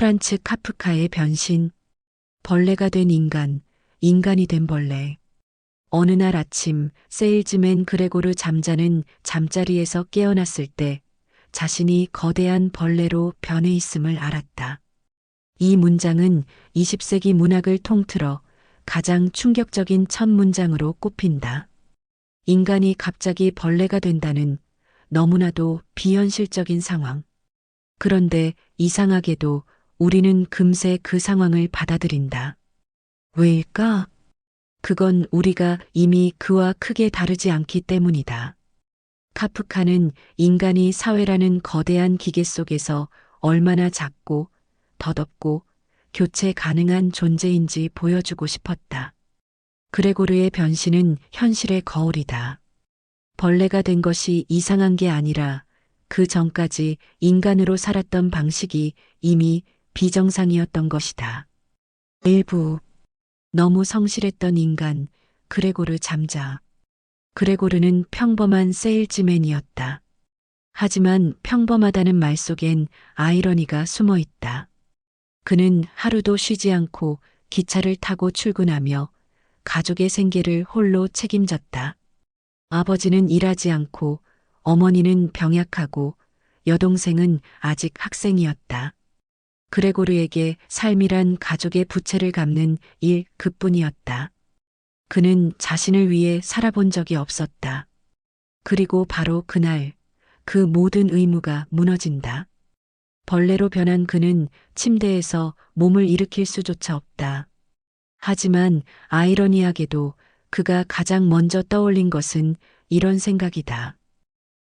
프란츠 카프카의 변신. 벌레가 된 인간, 인간이 된 벌레. 어느 날 아침 세일즈맨 그레고르 잠자는 잠자리에서 깨어났을 때 자신이 거대한 벌레로 변해 있음을 알았다. 이 문장은 20세기 문학을 통틀어 가장 충격적인 첫 문장으로 꼽힌다. 인간이 갑자기 벌레가 된다는 너무나도 비현실적인 상황. 그런데 이상하게도 우리는 금세 그 상황을 받아들인다. 왜일까? 그건 우리가 이미 그와 크게 다르지 않기 때문이다. 카프카는 인간이 사회라는 거대한 기계 속에서 얼마나 작고 덧없고 교체 가능한 존재인지 보여주고 싶었다. 그레고르의 변신은 현실의 거울이다. 벌레가 된 것이 이상한 게 아니라 그 전까지 인간으로 살았던 방식이 이미 비정상이었던 것이다. 일부 너무 성실했던 인간 그레고르 잠자. 그레고르는 평범한 세일즈맨이었다. 하지만 평범하다는 말 속엔 아이러니가 숨어 있다. 그는 하루도 쉬지 않고 기차를 타고 출근하며 가족의 생계를 홀로 책임졌다. 아버지는 일하지 않고 어머니는 병약하고 여동생은 아직 학생이었다. 그레고르에게 삶이란 가족의 부채를 갚는 일 그뿐이었다. 그는 자신을 위해 살아본 적이 없었다. 그리고 바로 그날 그 모든 의무가 무너진다. 벌레로 변한 그는 침대에서 몸을 일으킬 수조차 없다. 하지만 아이러니하게도 그가 가장 먼저 떠올린 것은 이런 생각이다.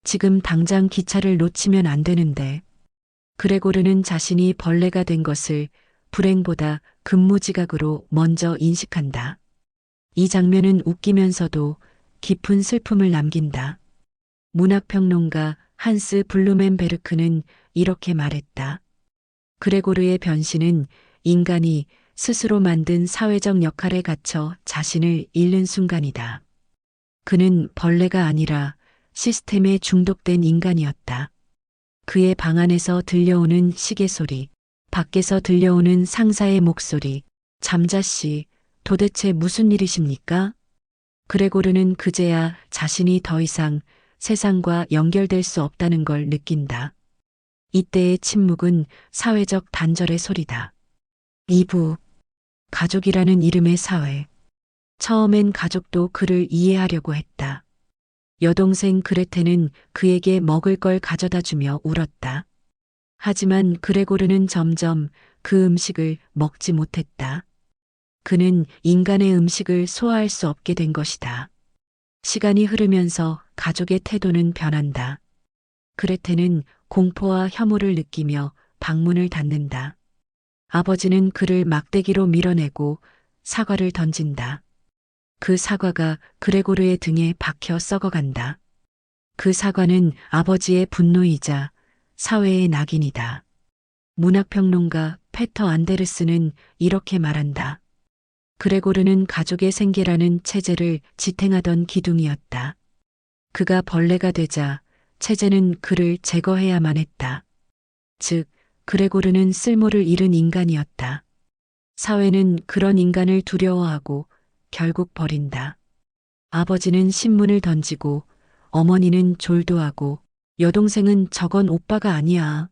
지금 당장 기차를 놓치면 안 되는데. 그레고르는 자신이 벌레가 된 것을 불행보다 근무지각으로 먼저 인식한다. 이 장면은 웃기면서도 깊은 슬픔을 남긴다. 문학평론가 한스 블루멘베르크는 이렇게 말했다. 그레고르의 변신은 인간이 스스로 만든 사회적 역할에 갇혀 자신을 잃는 순간이다. 그는 벌레가 아니라 시스템에 중독된 인간이었다. 그의 방 안에서 들려오는 시계 소리, 밖에서 들려오는 상사의 목소리, 잠자씨, 도대체 무슨 일이십니까? 그레고르는 그제야 자신이 더 이상 세상과 연결될 수 없다는 걸 느낀다. 이때의 침묵은 사회적 단절의 소리다. 2부 가족이라는 이름의 사회. 처음엔 가족도 그를 이해하려고 했다. 여동생 그레테는 그에게 먹을 걸 가져다 주며 울었다. 하지만 그레고르는 점점 그 음식을 먹지 못했다. 그는 인간의 음식을 소화할 수 없게 된 것이다. 시간이 흐르면서 가족의 태도는 변한다. 그레테는 공포와 혐오를 느끼며 방문을 닫는다. 아버지는 그를 막대기로 밀어내고 사과를 던진다. 그 사과가 그레고르의 등에 박혀 썩어간다. 그 사과는 아버지의 분노이자 사회의 낙인이다. 문학평론가 페터 안데르스는 이렇게 말한다. 그레고르는 가족의 생계라는 체제를 지탱하던 기둥이었다. 그가 벌레가 되자 체제는 그를 제거해야만 했다. 즉, 그레고르는 쓸모를 잃은 인간이었다. 사회는 그런 인간을 두려워하고 결국 버린다. 아버지는 신문을 던지고 어머니는 졸도하고 여동생은 저건 오빠가 아니야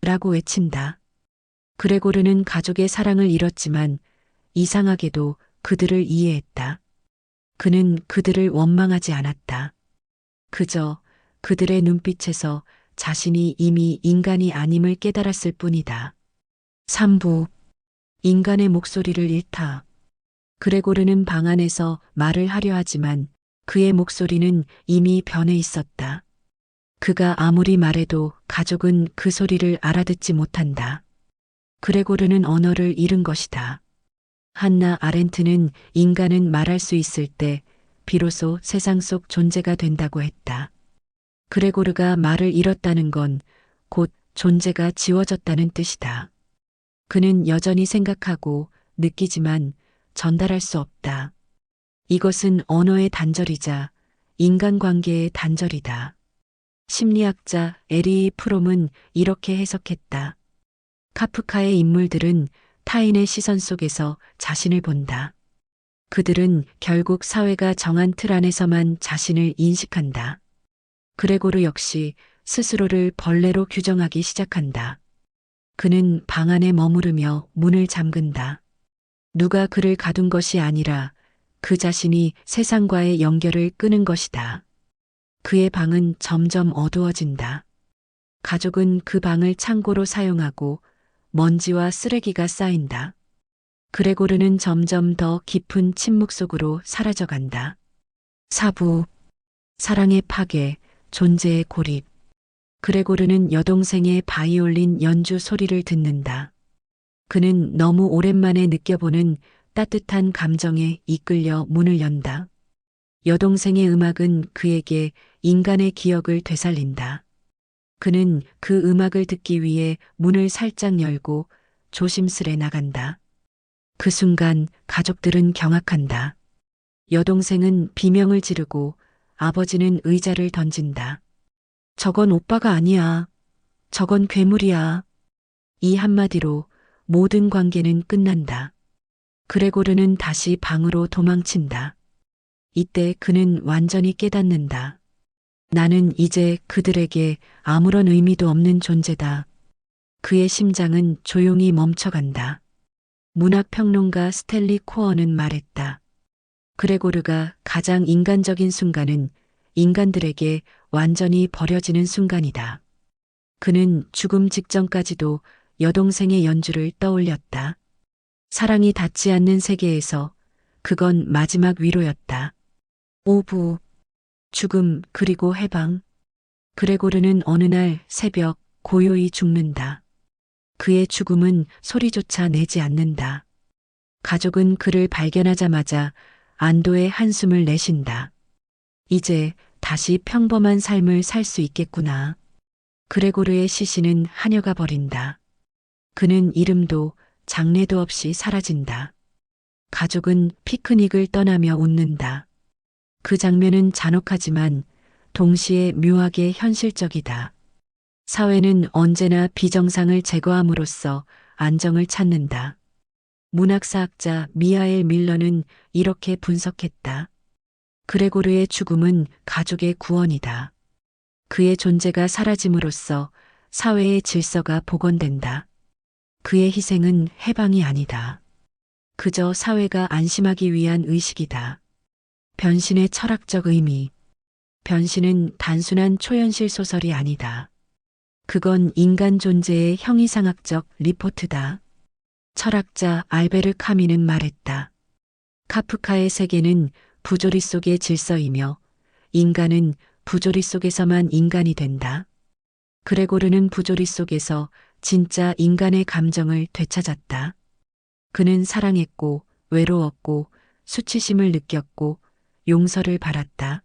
라고 외친다. 그레고르는 가족의 사랑을 잃었지만 이상하게도 그들을 이해했다. 그는 그들을 원망하지 않았다. 그저 그들의 눈빛에서 자신이 이미 인간이 아님을 깨달았을 뿐이다. 3부 인간의 목소리를 잃다. 그레고르는 방 안에서 말을 하려 하지만 그의 목소리는 이미 변해 있었다. 그가 아무리 말해도 가족은 그 소리를 알아듣지 못한다. 그레고르는 언어를 잃은 것이다. 한나 아렌트는 인간은 말할 수 있을 때 비로소 세상 속 존재가 된다고 했다. 그레고르가 말을 잃었다는 건 곧 존재가 지워졌다는 뜻이다. 그는 여전히 생각하고 느끼지만 전달할 수 없다. 이것은 언어의 단절이자 인간관계의 단절이다. 심리학자 에리 프롬은 이렇게 해석했다. 카프카의 인물들은 타인의 시선 속에서 자신을 본다. 그들은 결국 사회가 정한 틀 안에서만 자신을 인식한다. 그레고르 역시 스스로를 벌레로 규정하기 시작한다. 그는 방 안에 머무르며 문을 잠근다. 누가 그를 가둔 것이 아니라 그 자신이 세상과의 연결을 끄는 것이다. 그의 방은 점점 어두워진다. 가족은 그 방을 창고로 사용하고 먼지와 쓰레기가 쌓인다. 그레고르는 점점 더 깊은 침묵 속으로 사라져간다. 사부, 사랑의 파괴, 존재의 고립. 그레고르는 여동생의 바이올린 연주 소리를 듣는다. 그는 너무 오랜만에 느껴보는 따뜻한 감정에 이끌려 문을 연다. 여동생의 음악은 그에게 인간의 기억을 되살린다. 그는 그 음악을 듣기 위해 문을 살짝 열고 조심스레 나간다. 그 순간 가족들은 경악한다. 여동생은 비명을 지르고 아버지는 의자를 던진다. 저건 오빠가 아니야. 저건 괴물이야. 이 한마디로 모든 관계는 끝난다. 그레고르는 다시 방으로 도망친다. 이때 그는 완전히 깨닫는다. 나는 이제 그들에게 아무런 의미도 없는 존재다. 그의 심장은 조용히 멈춰간다. 문학평론가 스탠리 코어는 말했다. 그레고르가 가장 인간적인 순간은 인간들에게 완전히 버려지는 순간이다. 그는 죽음 직전까지도 여동생의 연주를 떠올렸다. 사랑이 닿지 않는 세계에서 그건 마지막 위로였다. 오부, 죽음 그리고 해방. 그레고르는 어느 날 새벽 고요히 죽는다. 그의 죽음은 소리조차 내지 않는다. 가족은 그를 발견하자마자 안도의 한숨을 내쉰다. 이제 다시 평범한 삶을 살 수 있겠구나. 그레고르의 시신은 하녀가 버린다. 그는 이름도 장례도 없이 사라진다. 가족은 피크닉을 떠나며 웃는다. 그 장면은 잔혹하지만 동시에 묘하게 현실적이다. 사회는 언제나 비정상을 제거함으로써 안정을 찾는다. 문학사학자 미하엘 밀러는 이렇게 분석했다. 그레고르의 죽음은 가족의 구원이다. 그의 존재가 사라짐으로써 사회의 질서가 복원된다. 그의 희생은 해방이 아니다. 그저 사회가 안심하기 위한 의식이다. 변신의 철학적 의미. 변신은 단순한 초현실 소설이 아니다. 그건 인간 존재의 형이상학적 리포트다. 철학자 알베르 카미는 말했다. 카프카의 세계는 부조리 속의 질서이며 인간은 부조리 속에서만 인간이 된다. 그레고르는 부조리 속에서 진짜 인간의 감정을 되찾았다. 그는 사랑했고 외로웠고 수치심을 느꼈고 용서를 바랐다.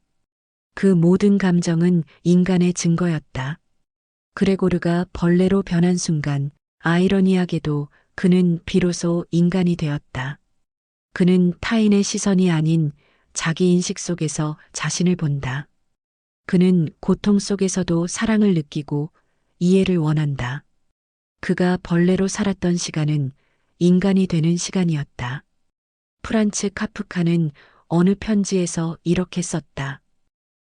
그 모든 감정은 인간의 증거였다. 그레고르가 벌레로 변한 순간 아이러니하게도 그는 비로소 인간이 되었다. 그는 타인의 시선이 아닌 자기 인식 속에서 자신을 본다. 그는 고통 속에서도 사랑을 느끼고 이해를 원한다. 그가 벌레로 살았던 시간은 인간이 되는 시간이었다. 프란츠 카프카는 어느 편지에서 이렇게 썼다.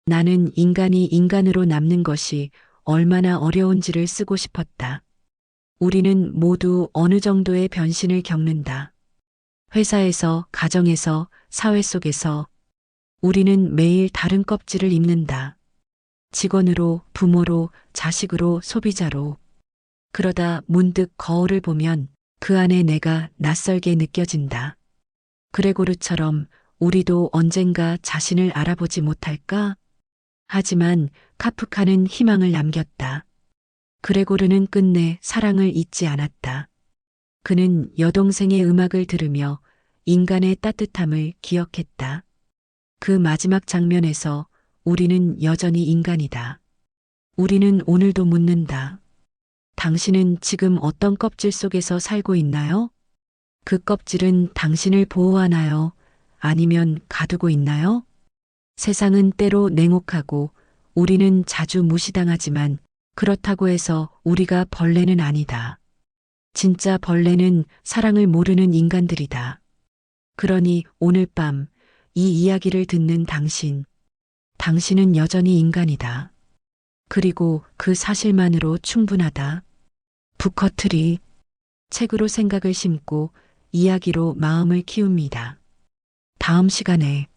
나는 인간이 인간으로 남는 것이 얼마나 어려운지를 쓰고 싶었다. 우리는 모두 어느 정도의 변신을 겪는다. 회사에서, 가정에서, 사회 속에서 우리는 매일 다른 껍질을 입는다. 직원으로, 부모로, 자식으로, 소비자로. 그러다 문득 거울을 보면 그 안에 내가 낯설게 느껴진다. 그레고르처럼 우리도 언젠가 자신을 알아보지 못할까? 하지만 카프카는 희망을 남겼다. 그레고르는 끝내 사랑을 잊지 않았다. 그는 여동생의 음악을 들으며 인간의 따뜻함을 기억했다. 그 마지막 장면에서 우리는 여전히 인간이다. 우리는 오늘도 묻는다. 당신은 지금 어떤 껍질 속에서 살고 있나요? 그 껍질은 당신을 보호하나요? 아니면 가두고 있나요? 세상은 때로 냉혹하고 우리는 자주 무시당하지만 그렇다고 해서 우리가 벌레는 아니다. 진짜 벌레는 사랑을 모르는 인간들이다. 그러니 오늘 밤 이 이야기를 듣는 당신은 여전히 인간이다. 그리고 그 사실만으로 충분하다. 북커트리, 책으로 생각을 심고 이야기로 마음을 키웁니다. 다음 시간에